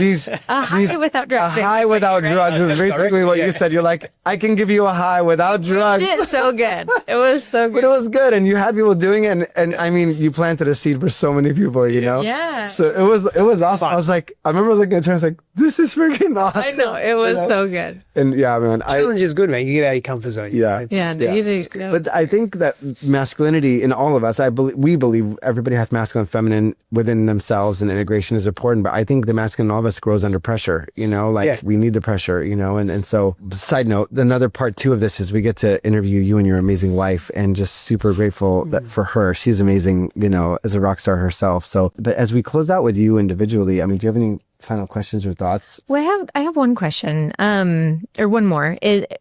high without drugs. A high without drugs is basically what you said. You're like, I can give you a high without drugs. You did so good. It was so good. But it was good. And you had people doing it. And I mean, you planted a seed for so many people, Yeah. So it was awesome. I was like, I remember looking at her, I was like, this is freaking awesome. I know. It was so good. And yeah, man. Challenge is good, man. You get out of your comfort zone. Yeah. But I think that masculinity in all of us, we believe everybody has masculine and feminine within themselves and integration is important. But I think the masculine in all of us grows under pressure, we need the pressure, and so side note, another part 2 of this is we get to interview you and your amazing wife and just super grateful that for her, she's amazing, as a rock star herself. So, but as we close out with you individually, I mean, do you have any final questions or thoughts? Well, I have one question, or one more,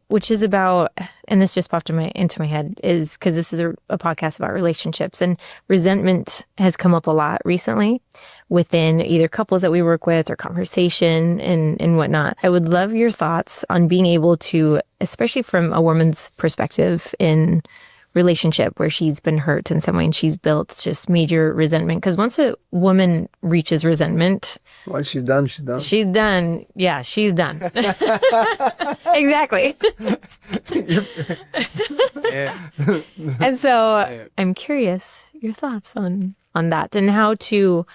which is about, and this just popped into my head, is because this is a podcast about relationships, and resentment has come up a lot recently within either couples that we work with or conversation and whatnot. I would love your thoughts on being able to, especially from a woman's perspective in relationship where she's been hurt in some way and she's built just major resentment. Because once a woman reaches resentment, once she's done, she's done. She's done. Yeah, she's done. Exactly. And so I'm curious your thoughts on that and how to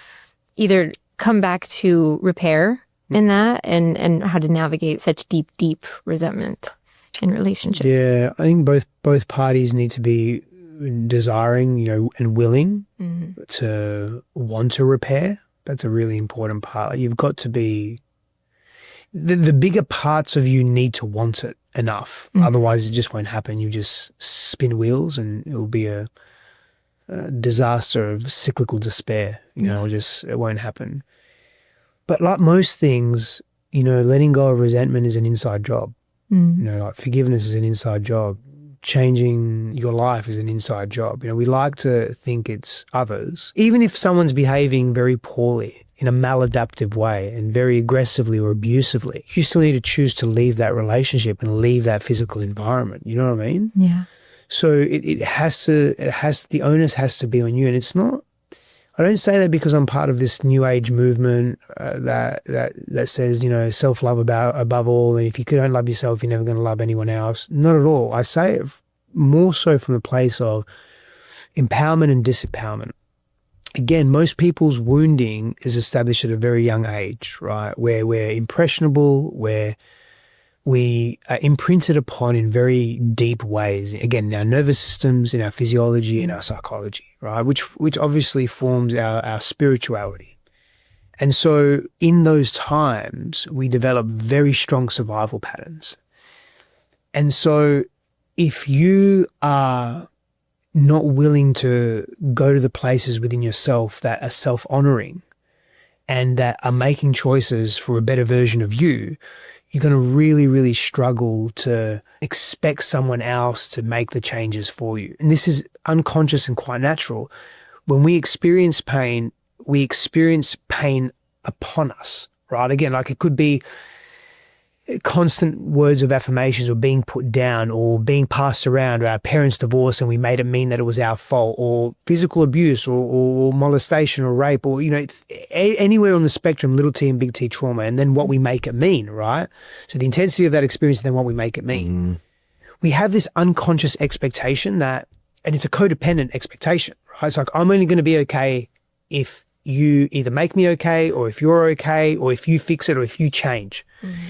either come back to repair in that and how to navigate such deep resentment in relationship. Yeah, I think both parties need to be desiring, and willing to want to repair. That's a really important part. You've got to be the bigger parts of you need to want it enough. Otherwise, it just won't happen. You just spin wheels and it will be a disaster of cyclical despair. It won't happen. But like most things, letting go of resentment is an inside job. Like forgiveness is an inside job. Changing your life is an inside job. We like to think it's others. Even if someone's behaving very poorly in a maladaptive way and very aggressively or abusively, you still need to choose to leave that relationship and leave that physical environment. You know what I mean? Yeah. So the onus has to be on you. And it's not, I don't say that because I'm part of this new age movement that says, self-love above all. And if you don't love yourself, you're never going to love anyone else. Not at all. I say it more so from a place of empowerment and disempowerment. Again, most people's wounding is established at a very young age, right? Where we're impressionable, where we are imprinted upon in very deep ways. Again, in our nervous systems, in our physiology, in our psychology, right? Which obviously forms our spirituality. And so in those times, we develop very strong survival patterns. And so if you are not willing to go to the places within yourself that are self-honoring and that are making choices for a better version of you, you're going to really, really struggle to expect someone else to make the changes for you. And this is unconscious and quite natural. When we experience pain upon us, right? Again, like it could be constant words of affirmations or being put down or being passed around, or our parents' divorce and we made it mean that it was our fault, or physical abuse or molestation or rape, or, anywhere on the spectrum, little t and big T trauma, and then what we make it mean, right? So the intensity of that experience and then what we make it mean. We have this unconscious expectation and it's a codependent expectation, right? It's like, I'm only going to be okay if you either make me okay, or if you're okay, or if you fix it, or if you change.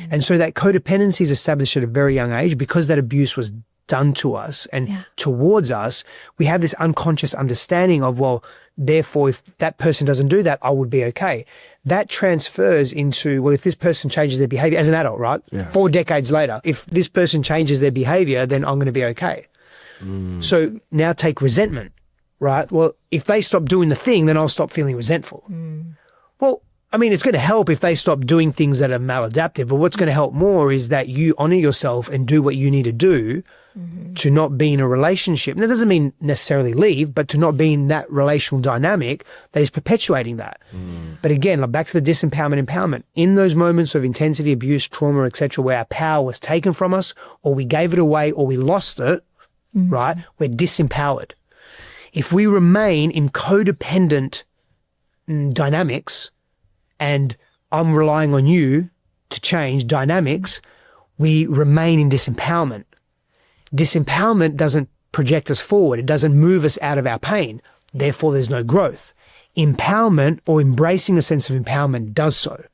And so that codependency is established at a very young age because that abuse was done to us and towards us. We have this unconscious understanding of, well, therefore, if that person doesn't do that, I would be okay. That transfers into, well, if this person changes their behavior as an adult, right? 4 decades later, if this person changes their behavior, then I'm going to be okay. So now take resentment. Right? Well, if they stop doing the thing, then I'll stop feeling resentful. Well, I mean, it's going to help if they stop doing things that are maladaptive, but what's going to help more is that you honor yourself and do what you need to do to not be in a relationship. And that doesn't mean necessarily leave, but to not be in that relational dynamic that is perpetuating that. But again, like back to the empowerment. In those moments of intensity, abuse, trauma, etc., where our power was taken from us, or we gave it away, or we lost it, right? We're disempowered. If we remain in codependent dynamics and I'm relying on you to change dynamics, we remain in disempowerment. Disempowerment doesn't project us forward. It doesn't move us out of our pain. Therefore, there's no growth. Empowerment, or embracing a sense of empowerment, does so.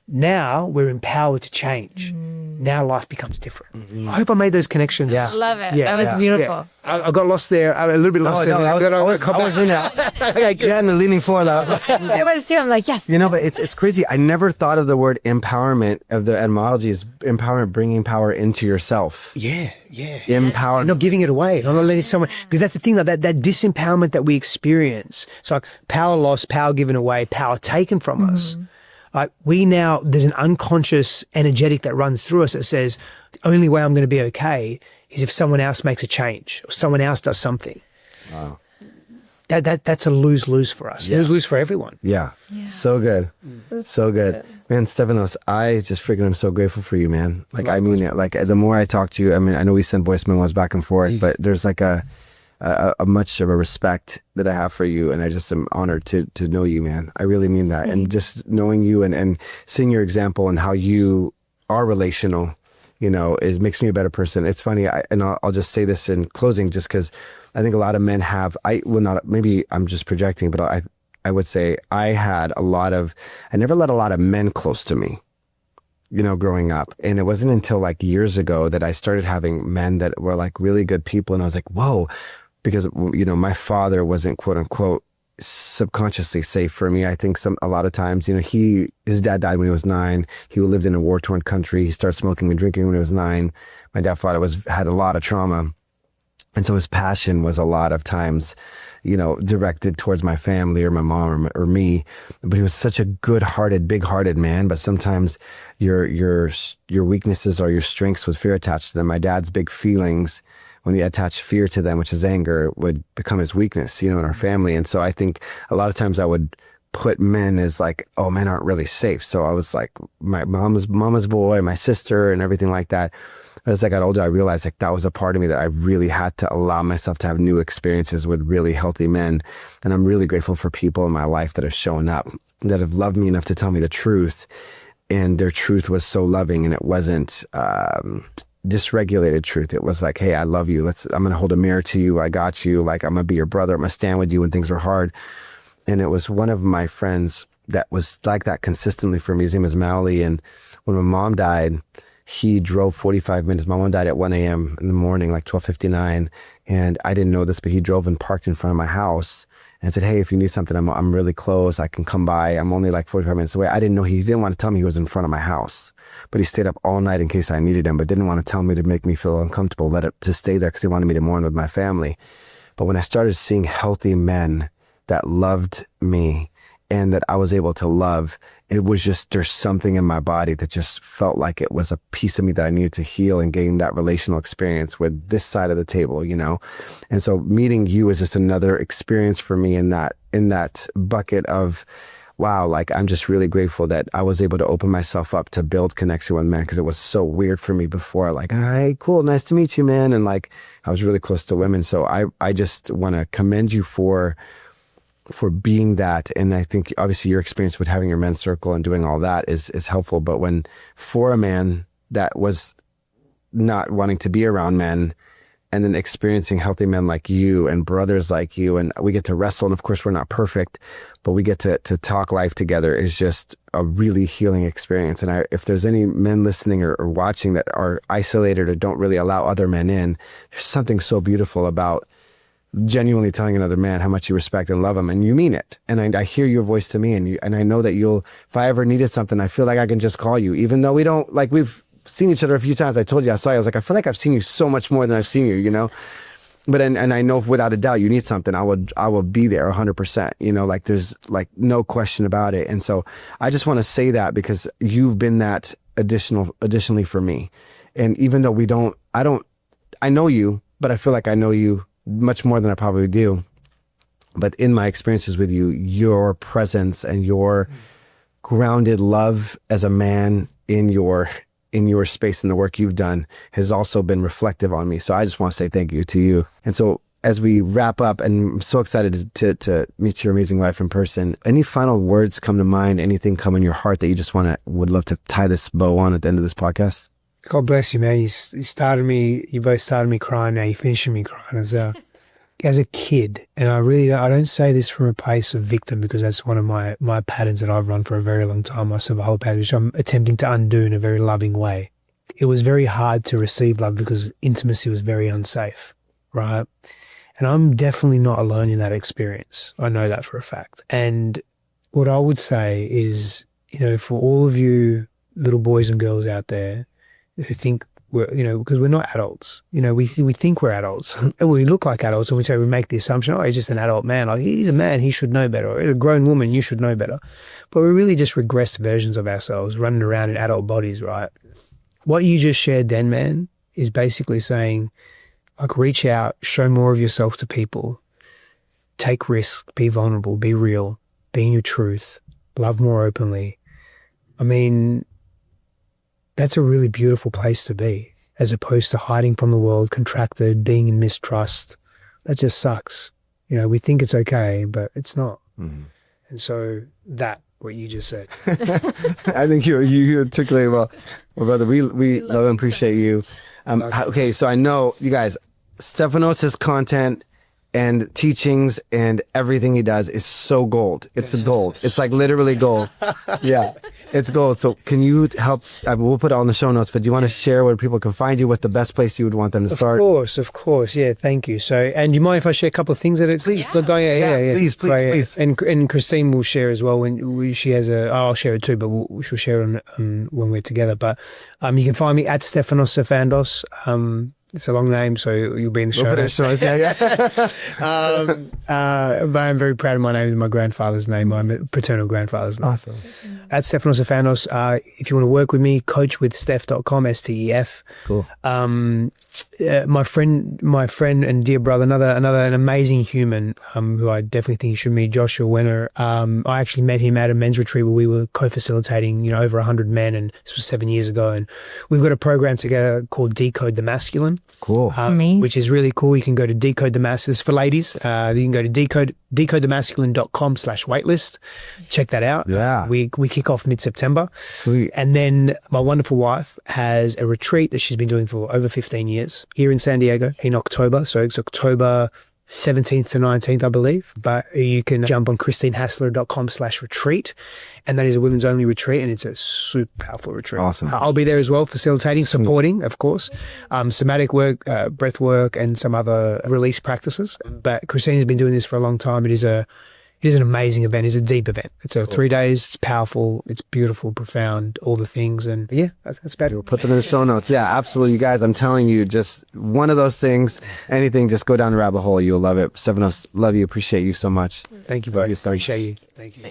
Now we're empowered to change. Now life becomes different. I hope I made those connections. Love it. That was beautiful. I got lost there. A little bit lost there. I was in it. Okay, You had me leaning forward. I was too. I'm like, yes. But it's crazy. I never thought of the word empowerment, of the etymology as empowerment, bringing power into yourself. Yeah. Empower. Not giving it away. Not letting someone, because that's the thing, that disempowerment that we experience. It's like power lost, power given away, power taken from us. Like there's an unconscious energetic that runs through us that says, the only way I'm going to be okay is if someone else makes a change or someone else does something. Wow. That's a lose-lose for us. Lose-lose for everyone. Yeah. So good. So good. Man, Stefanos, I just freaking am so grateful for you, man. Like, I mean it. Like, the more I talk to you, I mean, I know we send voice memos back and forth, but there's like a much of a respect that I have for you, and I just am honored to know you, man. I really mean that. And just knowing you and seeing your example and how you are relational, it makes me a better person. It's funny, I'll just say this in closing, just because I think a lot of men have, maybe I'm just projecting, but I would say I never let a lot of men close to me, growing up. And it wasn't until like years ago that I started having men that were like really good people. And I was like, whoa, because, my father wasn't quote unquote subconsciously safe for me. I think a lot of times, his dad died when he was 9. He lived in a war-torn country. He started smoking and drinking when he was 9. My dad had a lot of trauma. And so his passion was a lot of times, directed towards my family or my mom or me. But he was such a good-hearted, big-hearted man. But sometimes your weaknesses or your strengths with fear attached to them. My dad's big feelings, when he attached fear to them, which is anger, would become his weakness, in our family. And so I think a lot of times I would put men as like, oh, men aren't really safe. So I was like my mama's boy, my sister, and everything like that. But as I got older, I realized like that was a part of me that I really had to allow myself to have new experiences with really healthy men. And I'm really grateful for people in my life that have shown up, that have loved me enough to tell me the truth. And their truth was so loving, and it wasn't dysregulated truth. It was like, hey, I love you. I'm going to hold a mirror to you. I got you. Like, I'm going to be your brother. I'm going to stand with you when things are hard. And it was one of my friends that was like that consistently for me. His name is Mauli. And when my mom died, he drove 45 minutes. My mom died at 1 a.m. in the morning, like 12:59. And I didn't know this, but he drove and parked in front of my house and said, hey, if you need something, I'm really close. I can come by. I'm only like 45 minutes away. I didn't know. He didn't want to tell me he was in front of my house, but he stayed up all night in case I needed him, but didn't want to tell me to make me feel uncomfortable, to stay there because he wanted me to mourn with my family. But when I started seeing healthy men that loved me and that I was able to love, it was just, there's something in my body that just felt like it was a piece of me that I needed to heal and gain that relational experience with this side of the table, And so meeting you is just another experience for me in that bucket of, wow, like I'm just really grateful that I was able to open myself up to build connection with men, because it was so weird for me before, like, hey, cool, nice to meet you, man. And like, I was really close to women. So I just want to commend you for being that. And I think obviously your experience with having your men's circle and doing all that is helpful. But for a man that was not wanting to be around men, and then experiencing healthy men like you and brothers like you, and we get to wrestle, and of course we're not perfect, but we get to talk life together, is just a really healing experience. And if there's any men listening or watching that are isolated or don't really allow other men in, there's something so beautiful about genuinely telling another man how much you respect and love him, and you mean it. And I hear your voice to me, and I know that if I ever needed something, I feel like I can just call you, even though we don't, like, we've seen each other a few times. I told you, I saw you, I was like, I feel like I've seen you so much more than I've seen you, But and I know without a doubt you need something, I will be there 100%, like there's like no question about it. And so I just want to say that because you've been that additionally for me. And even though I know you, but I feel like I know you much more than I probably do. But in my experiences with you, your presence and your grounded love as a man in your space and the work you've done has also been reflective on me. So I just want to say thank you to you. And so as we wrap up, and I'm so excited to meet your amazing wife in person, any final words come to mind? Anything come in your heart that you just would love to tie this bow on at the end of this podcast? God bless you, man. You both started me crying. Now you're finishing me crying as a kid. And I don't say this from a place of victim, because that's one of my patterns that I've run for a very long time, my survival pattern, which I'm attempting to undo in a very loving way. It was very hard to receive love because intimacy was very unsafe, right? And I'm definitely not alone in that experience. I know that for a fact. And what I would say is, for all of you little boys and girls out there who think because we're not adults, we think we're adults and we look like adults, and we make the assumption, oh, he's just an adult man. Like, he's a man, he should know better. Or a grown woman, you should know better. But we're really just regressed versions of ourselves running around in adult bodies, right? What you just shared then, man, is basically saying, like, reach out, show more of yourself to people, take risks, be vulnerable, be real, be in your truth, love more openly. I mean, that's a really beautiful place to be, as opposed to hiding from the world, contracted, being in mistrust. That just sucks. We think it's okay, but it's not. Mm-hmm. And so what you just said. I think you articulated well. Well, brother, we love and appreciate you. Okay, so I know, you guys, Stefanos' content and teachings and everything he does is so gold. It's the gold. It's like literally gold. Yeah. It's gold. So can you help? We'll put it on the show notes, but do you want to share where people can find you, what the best place you would want them to start? Of course. Yeah, thank you. So, and you mind if I share a couple of things that it's Please. going? Yeah. Please. And Christine will share as well she has I'll share it too, but she'll share it when we're together. But you can find me at Stefanos Sifandos. It's a long name, so you'll be in the show notes. But I'm very proud of my name, my grandfather's name, my paternal grandfather's name. Awesome. At Stefanos Sifandos. If you want to work with me, coachwithsteph.com, STEF. Cool. My friend and dear brother, an amazing human who I definitely think you should meet, Joshua Wenner. I actually met him at a men's retreat where we were co-facilitating, over 100 men, and this was 7 years ago. And we've got a program together called Decode the Masculine. Cool. Amazing. Which is really cool. You can go to Decode the Masculine for ladies. You can go to decodethemasculine.com/waitlist. Check that out. Yeah. We kick off mid-September. Sweet. And then my wonderful wife has a retreat that she's been doing for over 15 years here in San Diego in October. So it's October 17th to 19th, I believe. But you can jump on christinehassler.com/retreat. And that is a women's only retreat. And it's a super powerful retreat. Awesome. I'll be there as well, facilitating, supporting, of course, somatic work, breath work, and some other release practices. But Christine has been doing this for a long time. It is an amazing event. It's a deep event. It's 3 days. It's powerful. It's beautiful, profound, all the things. And yeah, that's about it. We'll put them in the show notes. Yeah, absolutely. You guys, I'm telling you, just one of those things, anything, just go down the rabbit hole. You'll love it. Stefanos, love you. Appreciate you so much. Thank you both. Appreciate you. Thank you.